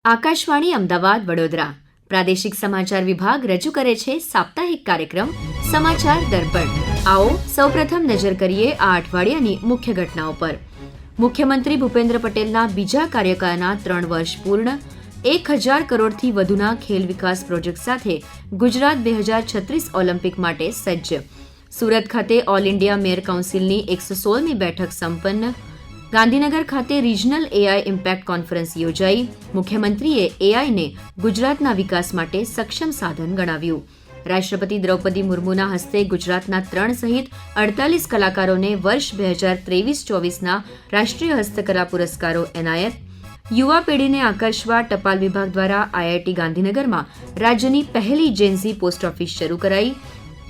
આકાશવાણી અમદાવાદ વડોદરા પ્રાદેશિક સમાચાર વિભાગ રજૂ કરે છે સાપ્તાહિક કાર્યક્રમ સમાચાર દર્પણ. આવો સૌપ્રથમ નજર કરીએ આ અઠવાડિયાની મુખ્ય ઘટનાઓ પર. મુખ્યમંત્રી ભૂપેન્દ્ર પટેલના બીજા કાર્યકાળના 3 વર્ષ પૂર્ણ. 1000 કરોડથી વધુના ખેલ વિકાસ પ્રોજેક્ટ સાથે ગુજરાત 2036 ઓલિમ્પિક માટે સજ્જ. સુરત ખાતે ઓલ ઇન્ડિયા મેયર કાઉન્સિલની 116મી બેઠક સંપન્ન. ગાંધીનગર ખાતે રિજનલ એઆઈ ઇમ્પેક્ટ કોન્ફરન્સ યોજાઈ. મુખ્યમંત્રીએ એઆઈને ગુજરાતના વિકાસ માટે સક્ષમ સાધન ગણાવ્યું. રાષ્ટ્રપતિ દ્રૌપદી મુર્મુના હસ્તે ગુજરાતના 3 સહિત 48 કલાકારોને વર્ષ 2023-24ના રાષ્ટ્રીય હસ્તકલા પુરસ્કારો એનાયત. યુવા પેઢીને આકર્ષવા ટપાલ વિભાગ દ્વારા આઈઆઈટી ગાંધીનગરમાં રાજ્યની પહેલી જેન્ઝી પોસ્ટ ઓફિસ શરૂ કરાઈ.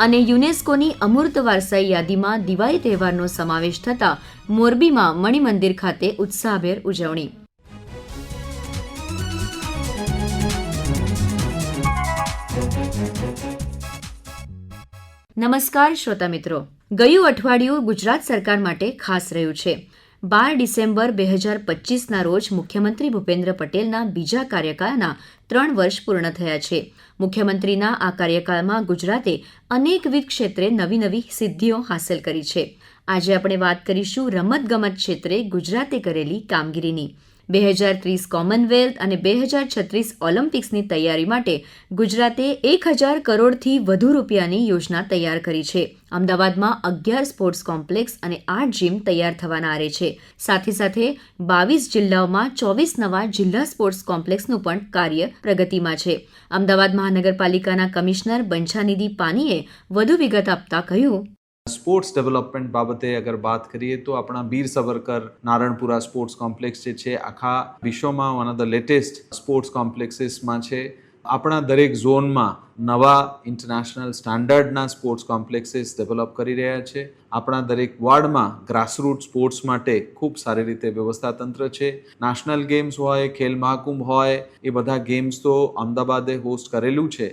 અને યુનેસ્કોની અમૂર્ત વારસાઈ યાદીમાં દિવાળી તહેવારનો સમાવેશ થતા મોરબીમાં મણિમંદિર ખાતે ઉત્સાહભેર ઉજવણી. નમસ્કાર શ્રોતા મિત્રો. ગયું અઠવાડિયું ગુજરાત સરકાર માટે ખાસ રહ્યું છે. 12 ડિસેમ્બર 2025ના રોજ મુખ્યમંત્રી ભૂપેન્દ્ર પટેલના બીજા કાર્યકાળના 3 વર્ષ પૂર્ણ થયા છે. મુખ્યમંત્રીના આ કાર્યકાળમાં ગુજરાતે અનેકવિધ ક્ષેત્રે નવી સિદ્ધિઓ હાંસલ કરી છે. આજે આપણે વાત કરીશું રમતગમત ક્ષેત્રે ગુજરાતે કરેલી કામગીરીની. 2030 કોમનવેલ્થ અને 2036 ઓલિમ્પિક્સની તૈયારી માટે ગુજરાતે 1000 કરોડથી વધુ રૂપિયાની યોજના તૈયાર કરી છે. અમદાવાદમાં 11 સ્પોર્ટ્સ કોમ્પ્લેક્સ અને 8 જીમ તૈયાર થવાના આરે છે. સાથે 22 જિલ્લાઓમાં 24 નવા જિલ્લા સ્પોર્ટ્સ કોમ્પ્લેક્સનું પણ કાર્ય પ્રગતિમાં છે. અમદાવાદ મહાનગરપાલિકાના કમિશનર બંછાનિધિ પાનીએ વધુ વિગત આપતા કહ્યું, સ્પોર્ટ્સ ડેવલપમેન્ટ બાબતે અગર વાત કરીએ તો આપણા વીર સાવરકર નારણપુરા સ્પોર્ટ્સ કોમ્પ્લેક્સ જે છે આખા વિશ્વમાં one of the latest sports કોમ્પ્લેક્સીસમાં છે. આપણા દરેક ઝોનમાં નવા ઇન્ટરનેશનલ સ્ટાન્ડર્ડના સ્પોર્ટ્સ કોમ્પ્લેક્સીસ ડેવલપ કરી રહ્યા છે. આપણા દરેક વોર્ડમાં ગ્રાસરૂટ સ્પોર્ટ્સ માટે ખૂબ સારી રીતે વ્યવસ્થા તંત્ર છે. નેશનલ ગેમ્સ હોય, ખેલ મહાકુંભ હોય, એ બધા ગેમ્સ તો અમદાવાદે હોસ્ટ કરેલું છે.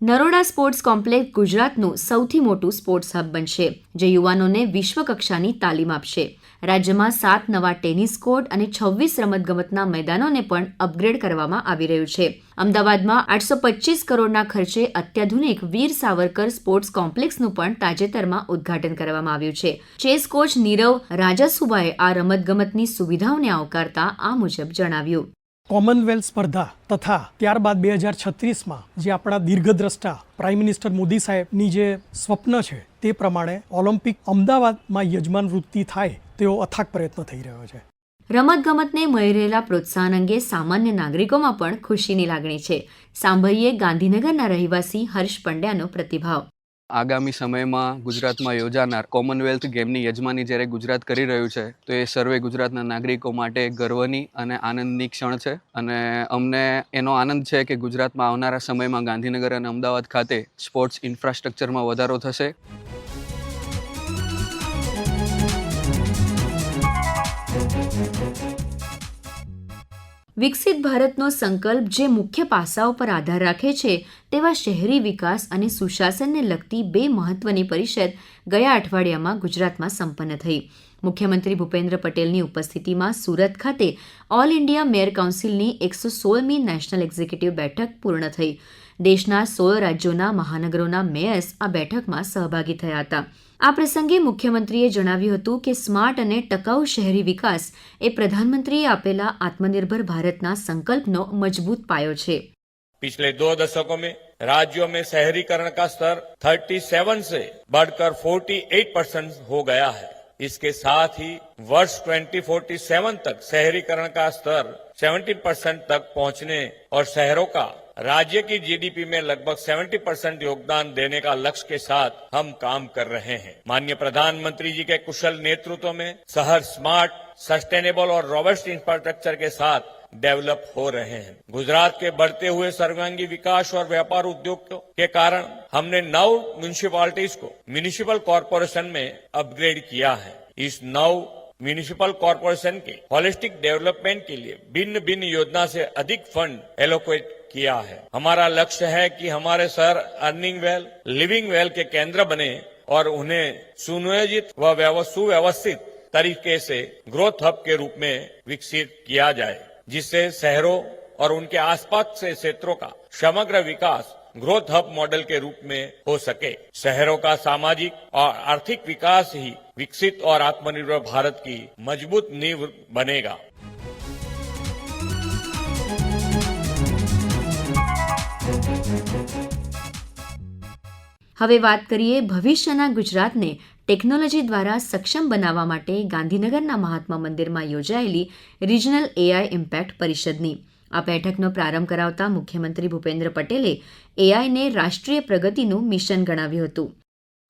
નરોડા સ્પોર્ટ્સ કોમ્પ્લેક્સ ગુજરાતનું સૌથી મોટું સ્પોર્ટ્સ હબ બનશે, જે યુવાનોને વિશ્વકક્ષાની તાલીમ આપશે. રાજ્યમાં 7 નવા ટેનિસ કોર્ટ અને 26 રમતગમતના મેદાનોને પણ અપગ્રેડ કરવામાં આવી રહ્યું છે. અમદાવાદમાં 825 કરોડના ખર્ચે અત્યાધુનિક વીર સાવરકર સ્પોર્ટ્સ કોમ્પ્લેક્સનું પણ તાજેતરમાં ઉદ્ઘાટન કરવામાં આવ્યું છે. ચેસ કોચ નીરવ રાજાસુબાએ આ રમતગમતની સુવિધાઓને આવકારતા આ મુજબ જણાવ્યું. કોમનવેલ્થ સ્પર્ધા તથા ત્યારબાદ 2036માં જે આપણા દીર્ઘદ્રષ્ટા પ્રાઇમ મિનિસ્ટર મોદી સાહેબની જે સ્વપ્ન છે તે પ્રમાણે ઓલિમ્પિક અમદાવાદમાં યજમાન વૃત્તિ થાય તેવો અથાગ પ્રયત્ન થઈ રહ્યો છે. રમતગમતને મળી રહેલા પ્રોત્સાહન અંગે સામાન્ય નાગરિકોમાં પણ ખુશીની લાગણી છે. સાંભળીએ ગાંધીનગરના રહેવાસી હર્ષ પંડ્યાનો પ્રતિભાવ. આગામી સમયમાં ગુજરાતમાં યોજાનાર કોમનવેલ્થ ગેમની યજમાની જ્યારે ગુજરાત કરી રહ્યું છે તો એ સર્વે ગુજરાતના નાગરિકો માટે ગર્વની અને આનંદની ક્ષણ છે. અને અમને એનો આનંદ છે કે ગુજરાતમાં આવનારા સમયમાં ગાંધીનગર અને અમદાવાદ ખાતે સ્પોર્ટ્સ ઇન્ફ્રાસ્ટ્રક્ચરમાં વધારો થશે. વિકસિત ભારતનો સંકલ્પ જે મુખ્ય પાસાઓ પર આધાર રાખે છે તેવા શહેરી વિકાસ અને સુશાસનને લગતી 2 મહત્વની પરિષદ ગયા અઠવાડિયામાં ગુજરાતમાં સંપન્ન થઈ. મુખ્યમંત્રી ભૂપેન્દ્ર પટેલની ઉપસ્થિતિમાં સુરત ખાતે ઓલ ઇન્ડિયા મેયર કાઉન્સિલની 116મી નેશનલ એક્ઝિક્યુટિવ બેઠક પૂર્ણ થઈ. દેશના 16 રાજ્યોના મહાનગરોના મેયર્સ આ બેઠકમાં સહભાગી થયા હતા. આ પ્રસંગે મુખ્યમંત્રીએ જણાવ્યું હતું કે સ્માર્ટ અને ટકાઉ શહેરી વિકાસ એ પ્રધાનમંત્રીએ આપેલા આત્મનિર્ભર ભારતના સંકલ્પનો મજબૂત પાયો છે. पिछले 2 दशकों में राज्यों में शहरीकरण का स्तर 37 से बढ़कर 48% हो गया है. इसके साथ ही वर्ष 2047 तक शहरीकरण का स्तर 70% तक पहुंचने और शहरों का राज्य की जीडीपी में लगभग 70% योगदान देने का लक्ष्य के साथ हम काम कर रहे हैं. माननीय प्रधानमंत्री जी के कुशल नेतृत्व में शहर स्मार्ट, सस्टेनेबल और रोबस्ट इंफ्रास्ट्रक्चर के साथ डेवलप हो रहे हैं. गुजरात के बढ़ते हुए सर्वांगीण विकास और व्यापार उद्योग के कारण हमने 9 म्यूनिसिपैलिटीज को म्यूनिसिपल कॉर्पोरेशन में अपग्रेड किया है. इस 9 म्यूनिसिपल कॉर्पोरेशन के होलिस्टिक डेवलपमेंट के लिए भिन्न भिन्न योजना से अधिक फंड एलोकेट किया है. हमारा लक्ष्य है कि हमारे शहर अर्निंग वेल, लिविंग वेल के केंद्र बने और उन्हें सुनियोजित व सुव्यवस्थित तरीके से ग्रोथ हब के रूप में विकसित किया जाए, जिससे शहरों और उनके आसपास के क्षेत्रों का समग्र विकास ग्रोथ हब मॉडल के रूप में हो सके। शहरों का सामाजिक और आर्थिक विकास ही विकसित और आत्मनिर्भर भारत की मजबूत नींव बनेगा। હવે વાત કરીએ ભવિષ્યના ગુજરાતને ટેકનોલોજી દ્વારા સક્ષમ બનાવવા માટે ગાંધીનગરના મહાત્મા મંદિરમાં યોજાયેલી રિજનલ એઆઈ ઇમ્પેક્ટ પરિષદની. આ બેઠકનો પ્રારંભ કરાવતા મુખ્યમંત્રી ભૂપેન્દ્ર પટેલે એઆઈને રાષ્ટ્રીય પ્રગતિનું મિશન ગણાવ્યું હતું.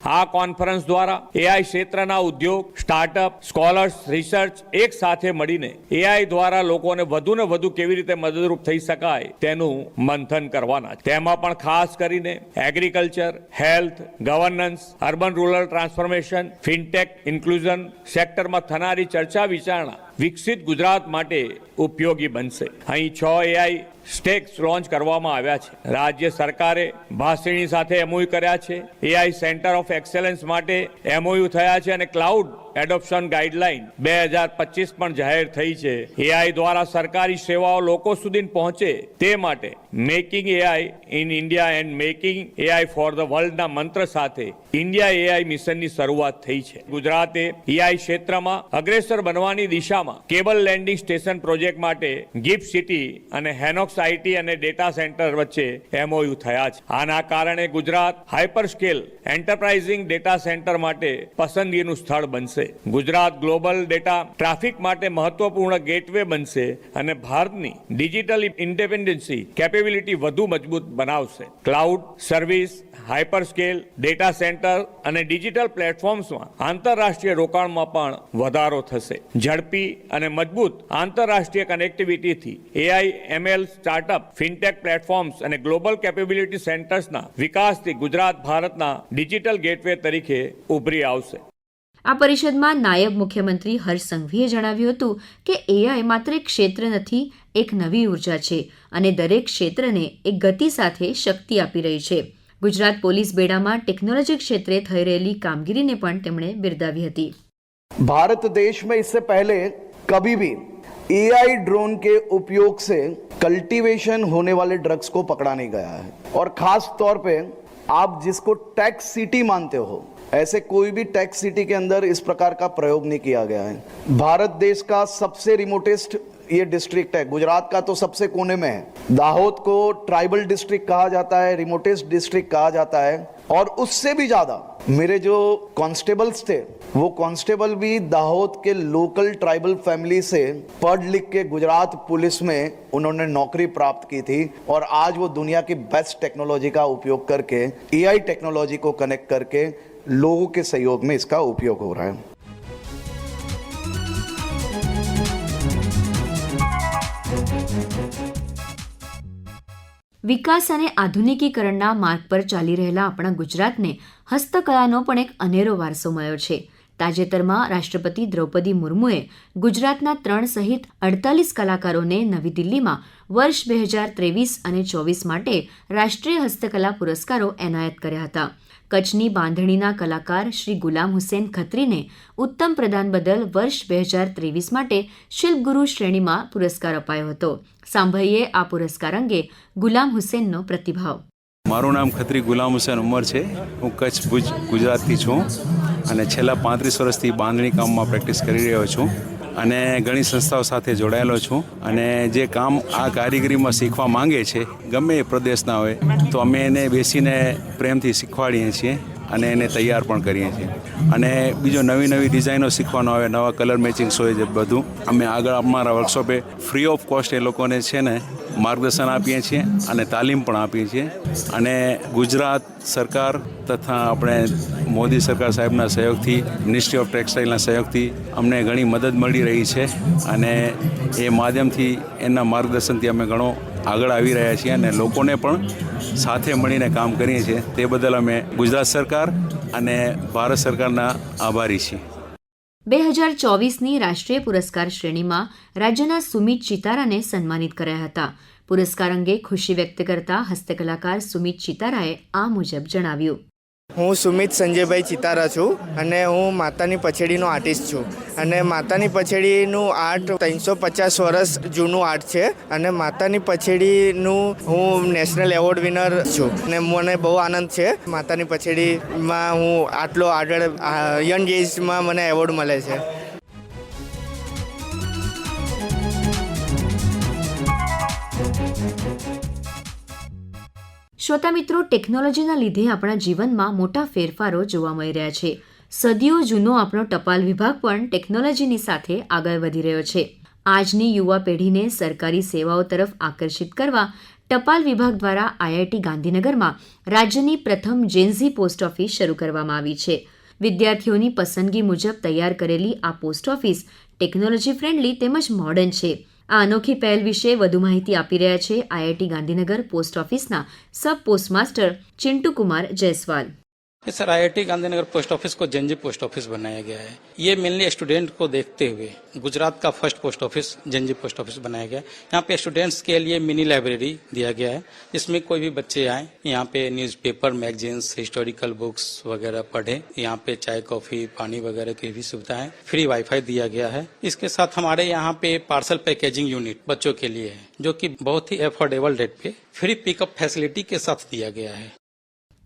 આ કોન્ફરન્સ દ્વારા એઆઈ ક્ષેત્રના ઉદ્યોગ, સ્ટાર્ટઅપ, સ્કોલર્સ, રિસર્ચ એક સાથે મળીને એઆઈ દ્વારા લોકોને વધુને વધુ કેવી રીતે મદદરૂપ થઈ શકાય તેનું મંથન કરવાના છે. તેમાં પણ ખાસ કરીને agriculture, health, governance, urban rural transformation, fintech, inclusion સેક્ટરમાં થનારી ચર્ચા વિચારણા વિકસિત ગુજરાત માટે ઉપયોગી બનશે. અહીં 6 એઆઈ સ્ટેક્સ લોન્ચ કરવામાં આવ્યા છે. રાજ્ય સરકારે ભાષીણી સાથે એમઓયુ કર્યા છે. એઆઈ સેન્ટર ઓફ એક્સેલન્સ માટે એમઓયુ થયા છે અને ક્લાઉડ એડોપ્શન ગાઈડલાઈન 2025 પણ જાહેર થઈ છે. એઆઈ દ્વારા સરકારી સેવાઓ લોકો સુધી પહોંચે તે માટે making AI in India and making AI for the વર્લ્ડના મંત્ર સાથે ઇન્ડિયા એઆઈ મિશનની શરૂઆત થઈ છે. ગુજરાતે એઆઈ ક્ષેત્રમાં અગ્રેસર બનવાની દિશામાં કેબલ લેન્ડિંગ સ્ટેશન પ્રોજેક્ટ માટે ગિફ્ટ સિટી અને હેનોક્સ આઈટી અને ડેટા સેન્ટર વચ્ચે એમઓયુ થયા છે. આના કારણે Gujarat hyper scale enterprising data centre માટે પસંદગીનું સ્થળ બનશે. ગુજરાત ગ્લોબલ ડેટા ટ્રાફિક માટે મહત્વપૂર્ણ ગેટવે બનશે અને ભારતની ડિજિટલ ઇન્ડિપેન્ડન્સી કેપેબિલિટી વધુ મજબૂત બનાવશે. Cloud service, hyper scale data centre અને ડિજિટલ પ્લેટફોર્મ્સમાં આંતરરાષ્ટ્રીય રોકાણમાં પણ વધારો થશે. ઝડપી અને મજબૂત આંતરરાષ્ટ્રીય કનેક્ટિવિટીથી AI, ML, startup, fintech platforms અને ગ્લોબલ કેપેબિલિટી સેન્ટર્સના વિકાસથી ગુજરાત ભારતના ડિજિટલ ગેટવે તરીકે ઉભરી આવશે. આ પરિષદમાં નાયબ મુખ્યમંત્રી હર્ષ સંઘવીએ જણાવ્યું હતું કે એઆઈ માત્ર એક ક્ષેત્ર નથી, એક નવી ઉર્જા છે અને દરેક ક્ષેત્રને એક ગતિ સાથે શક્તિ આપી રહી છે. ગુજરાત પોલીસ બેડામાં ટેકનોલોજી ક્ષેત્રે થઈ રહેલી કામગીરીને પણ તેમણે બિરદાવી હતી. भारत देश में इससे पहले कभी भी एआई ड्रोन के उपयोग से कल्टीवेशन होने वाले ड्रग्स को पकड़ा नहीं गया है और खास तौर पे आप जिसको टैक्स सिटी मानते हो ऐसे कोई भी टैक्स सिटी के अंदर इस प्रकार का प्रयोग नहीं किया गया है. भारत देश का सबसे रिमोटेस्ट ये डिस्ट्रिक्ट है. गुजरात का तो सबसे कोने में है. दाहोद को ट्राइबल डिस्ट्रिक्ट कहा जाता है, रिमोटेस्ट डिस्ट्रिक्ट कहा जाता है और उससे भी ज़्यादा मेरे जो कांस्टेबल्स थे वो कांस्टेबल भी दाहोद के लोकल ट्राइबल फैमिली से पढ़ लिख के गुजरात पुलिस में उन्होंने नौकरी प्राप्त की थी और आज वो दुनिया की बेस्ट टेक्नोलॉजी का उपयोग करके एआई टेक्नोलॉजी को कनेक्ट करके लोगों के सहयोग में इसका उपयोग हो रहा है. વિકાસ અને આધુનિકીકરણના માર્ગ પર ચાલી રહેલા આપણા ગુજરાતને હસ્તકલાનો પણ એક અનેરો વારસો મળ્યો છે. તાજેતરમાં રાષ્ટ્રપતિ દ્રૌપદી મુર્મુએ ગુજરાતના 3 સહિત 48 કલાકારોને નવી દિલ્હીમાં વર્ષ 2023 અને 24 માટે રાષ્ટ્રીય હસ્તકલા પુરસ્કારો એનાયત કર્યા હતા. કચ્છની બાંધણીના કલાકાર શ્રી ગુલામ હુસેન ખત્રીને ઉત્તમ પ્રદાન બદલ વર્ષ 2023 માટે શિલ્પગુરુ શ્રેણીમાં પુરસ્કાર અપાયો હતો. સાંભળીએ આ પુરસ્કાર અંગે ગુલામ હુસેનનો પ્રતિભાવ. મારું નામ ખત્રી ગુલામ હુસેન ઉમર છે. હું કચ્છ ભુજ ગુજરાતથી છું અને છેલ્લા 35 વર્ષથી બાંધણી કામમાં પ્રેક્ટિસ કરી રહ્યો છું અને ઘણી સંસ્થાઓ સાથે જોડાયેલો છું. અને જે કામ આ કારીગરીમાં શીખવા માંગે છે ગમે એ પ્રદેશના હોય તો અમે એને બેસીને પ્રેમથી શીખવાડીએ છીએ અને એને તૈયાર પણ કરીએ છીએ. અને બીજો નવી નવી ડિઝાઇનો શીખવાનો આવે, નવા કલર મેચિંગ્સ હોય, જે બધું અમે આગળ અમારા વર્કશોપે ફ્રી ઓફ કોસ્ટ એ લોકોને છે ને માર્ગદર્શન આપીએ છીએ અને તાલીમ પણ આપીએ છીએ. અને ગુજરાત સરકાર તથા આપણે મોદી સરકાર સાહેબના સહયોગથી, મિનિસ્ટ્રી ઓફ ટેક્સટાઇલના સહયોગથી અમને ઘણી મદદ મળી રહી છે અને એ માધ્યમથી એના માર્ગદર્શનથી અમે ઘણો આગળ આવી રહ્યા છીએ અને લોકોને પણ સાથે મળીને કામ કરીએ છીએ. તે બદલ અમે ગુજરાત સરકાર અને ભારત સરકારના આભારી છીએ. 2024ની રાષ્ટ્રીય પુરસ્કાર શ્રેણીમાં રાજ્યના સુમિત ચિતારાને સન્માનિત કરાયા હતા. પુરસ્કાર અંગે ખુશી વ્યક્ત કરતા હસ્તકલાકાર સુમિત ચિતારાએ આ મુજબ જણાવ્યું. હું સુમિત સંજયભાઈ ચિતારા છું અને હું માતાની પછેડીનો આર્ટિસ્ટ છું અને માતાની પછેડીનું આર્ટ 350 વર્ષ જૂનું આર્ટ છે અને માતાની પછેડીનું હું નેશનલ એવોર્ડ વિનર છું અને મને બહુ આનંદ છે માતાની પછેડીમાં હું આટલો આગળ યંગ એજમાં મને એવોર્ડ મળે છે. શ્રોતા મિત્રો, ટેકનોલોજીના લીધે આપણા જીવનમાં મોટા ફેરફારો જોવા મળી રહ્યા છે. સદીઓ જૂનો આપણો ટપાલ વિભાગ પણ ટેકનોલોજીની સાથે આગળ વધી રહ્યો છે. આજની યુવા પેઢીને સરકારી સેવાઓ તરફ આકર્ષિત કરવા ટપાલ વિભાગ દ્વારા IIT ગાંધીનગરમાં રાજ્યની પ્રથમ જેનઝી પોસ્ટ ઓફિસ શરૂ કરવામાં આવી છે. વિદ્યાર્થીઓની પસંદગી મુજબ તૈયાર કરેલી આ પોસ્ટ ઓફિસ ટેકનોલોજી ફ્રેન્ડલી તેમજ મોડર્ન છે. આ અનોખી પહેલ વિશે વધુ માહિતી આપી રહ્યા છે IIT ગાંધીનगर પોસ્ટ ઓફિसના सब post master Chintu Kumar Jaiswal. Sir, IIT Gandhinagar post office को जेनजी पोस्ट ऑफिस बनाया गया है. ये मेनली स्टूडेंट को देखते हुए गुजरात का first post office Gen Z post office बनाया गया है. यहाँ पे स्टूडेंट्स के लिए मिनी लाइब्रेरी दिया गया है जिसमें कोई भी बच्चे आए यहाँ पे न्यूज़पेपर, मैगजीन्स, हिस्टोरिकल बुक्स वगैरह पढ़े. यहाँ पे चाय, कॉफी, पानी वगैरह की भी सुविधाएं, फ्री वाईफाई दिया गया है. इसके साथ हमारे यहाँ पे पार्सल पैकेजिंग यूनिट बच्चों के लिए है जो कि बहुत ही अफोर्डेबल रेट पे फ्री पिकअप फैसिलिटी के साथ दिया गया है.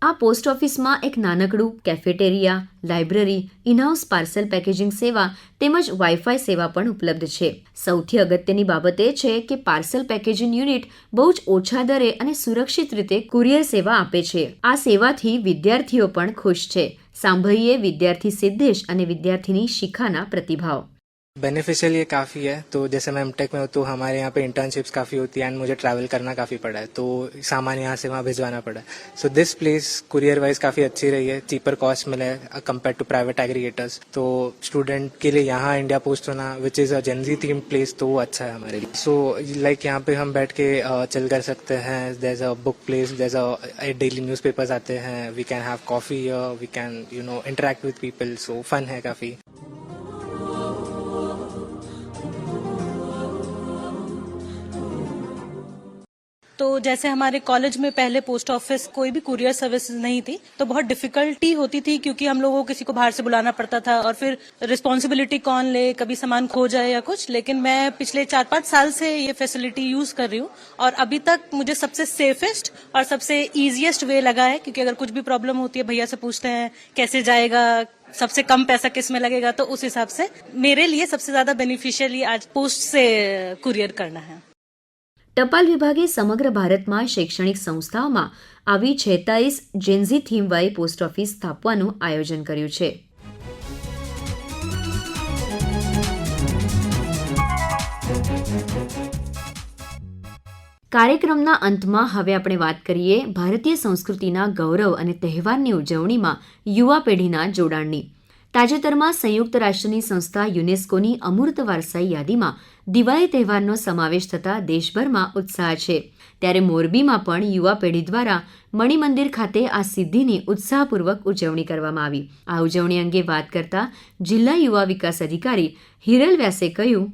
આ પોસ્ટ ઓફિસમાં એક નાનકડું cafeteria, library, in-house parcel packaging સેવા તેમજ વાઈફાઈ સેવા પણ ઉપલબ્ધ છે. સૌથી અગત્યની બાબત એ છે કે પાર્સલ પેકેજિંગ યુનિટ બહુ જ ઓછા દરે અને સુરક્ષિત રીતે કુરિયર સેવા આપે છે. આ સેવાથી વિદ્યાર્થીઓ પણ ખુશ છે. સાંભળીએ વિદ્યાર્થી સિદ્ધેશ અને વિદ્યાર્થીની શિખાના પ્રતિભાવ. बेनिफिशियल ये काफ़ी है. तो जैसे मैं एमटेक में हूँ तो हमारे यहाँ पे इंटर्नशिप्स काफ़ी होती है एंड मुझे ट्रैवल करना काफ़ी पड़ा है तो सामान यहाँ से वहाँ भिजवाना पड़ा है. So this place courier wise काफ़ी अच्छी रही है. चीपर कॉस्ट मिले कंपेयर टू प्राइवेट एग्रीगेटर्स. तो स्टूडेंट के लिए यहाँ इंडिया पोस्ट होना which is a Gen Z theme place तो वो अच्छा है हमारे लिए. सो लाइक यहाँ पे हम बैठ के चिल कर सकते हैं. There is a book place, there is a daily newspapers आते हैं. We can have coffee, we can interact with people. So fun है काफ़ी. तो जैसे हमारे कॉलेज में पहले पोस्ट ऑफिस कोई भी कुरियर सर्विस नहीं थी तो बहुत डिफिकल्टी होती थी क्योंकि हम लोगों को किसी को बाहर से बुलाना पड़ता था और फिर रिस्पॉन्सिबिलिटी कौन ले, कभी सामान खो जाए या कुछ. लेकिन मैं पिछले 4-5 साल से ये फैसिलिटी यूज कर रही हूँ और अभी तक मुझे सबसे सेफेस्ट और सबसे ईजिएस्ट वे लगा है क्योंकि अगर कुछ भी प्रॉब्लम होती है भैया से पूछते हैं कैसे जाएगा, सबसे कम पैसा किस में लगेगा, तो उस हिसाब से मेरे लिए सबसे ज्यादा बेनिफिशियल ये आज पोस्ट से कुरियर करना है. ટપાલ વિભાગે સમગ્ર ભારતમાં શૈક્ષણિક સંસ્થાઓમાં આવી 46 જેનઝી થીમવાળી પોસ્ટ ઓફિસ સ્થાપવાનું આયોજન કર્યું છે. કાર્યક્રમના અંતમાં હવે આપણે વાત કરીએ ભારતીય સંસ્કૃતિના ગૌરવ અને તહેવારની ઉજવણીમાં યુવા પેઢીના જોડાણની. તાજેતરમાં સંયુક્ત રાષ્ટ્રની સંસ્થા યુનેસ્કોની અમૂર્ત વારસાઈ યાદીમાં દિવાળી તહેવારનો સમાવેશ થતાં દેશભરમાં ઉત્સાહ છે. ત્યારે મોરબીમાં પણ યુવા પેઢી દ્વારા મણિમંદિર ખાતે આ સિદ્ધિની ઉત્સાહપૂર્વક ઉજવણી કરવામાં આવી. આ ઉજવણી અંગે વાત કરતા જિલ્લા યુવા વિકાસ અધિકારી હિરલ વ્યાસે કહ્યું,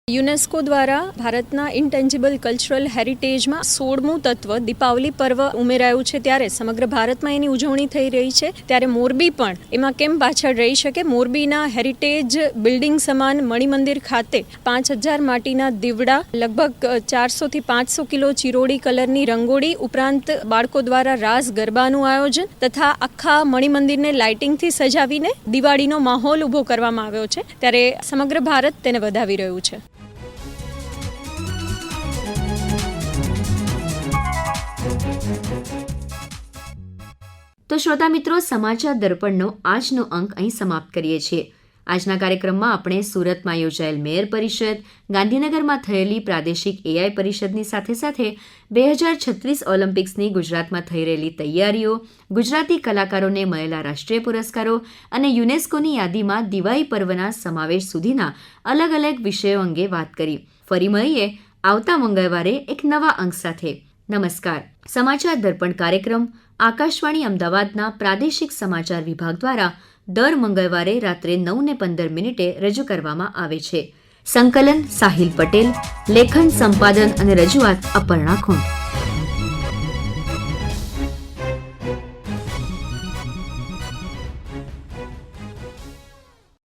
યુનેસ્કો દ્વારા ભારતના ઇન્ટેન્જિબલ કલ્ચરલ હેરિટેજમાં 16મું તત્વ દીપાવલી પર્વ ઉમેરાયું છે ત્યારે સમગ્ર ભારતમાં એની ઉજવણી થઈ રહી છે. ત્યારે મોરબી પણ એમાં કેમ પાછળ રહી શકે. મોરબીના હેરિટેજ બિલ્ડિંગ સમાન મણિમંદિર ખાતે 5000 માટીના દીવડા, લગભગ 400 થી 500 કિલો ચિરોડી કલરની રંગોળી ઉપરાંત બાળકો દ્વારા રાસ ગરબાનું આયોજન તથા આખા મણિમંદિરને લાઇટિંગથી સજાવીને દિવાળીનો માહોલ ઊભો કરવામાં આવ્યો છે. ત્યારે સમગ્ર ભારત તેને વધાવી રહ્યું છે. તો શ્રોતા મિત્રો, સમાચાર દર્પણનો આજનો અંક અહીં સમાપ્ત કરીએ છીએ. આજના કાર્યક્રમમાં આપણે સુરતમાં યોજાયેલ મેયર પરિષદ, ગાંધીનગરમાં થયેલી પ્રાદેશિક AI પરિષદની સાથે સાથે 2036 ઓલિમ્પિક્સની ગુજરાતમાં થઈ રહેલી તૈયારીઓ, ગુજરાતી કલાકારોને મળેલા રાષ્ટ્રીય પુરસ્કારો અને યુનેસ્કોની યાદીમાં દિવાળી પર્વના સમાવેશ સુધીના અલગ અલગ વિષયો અંગે વાત કરી. ફરી મળીએ આવતા મંગળવારે એક નવા અંક સાથે. નમસ્કાર. સમાચાર દર્પણ કાર્યક્રમ આકાશવાણી અમદાવાદના પ્રાદેશિક સમાચાર વિભાગ દ્વારા દર મંગળવારે રાત્રે 9:15 રજૂ કરવામાં આવે છે. સંકલન સાહિલ પટેલ, લેખન, સંપાદન અને રજૂઆત અપર્ણા ખુંટ.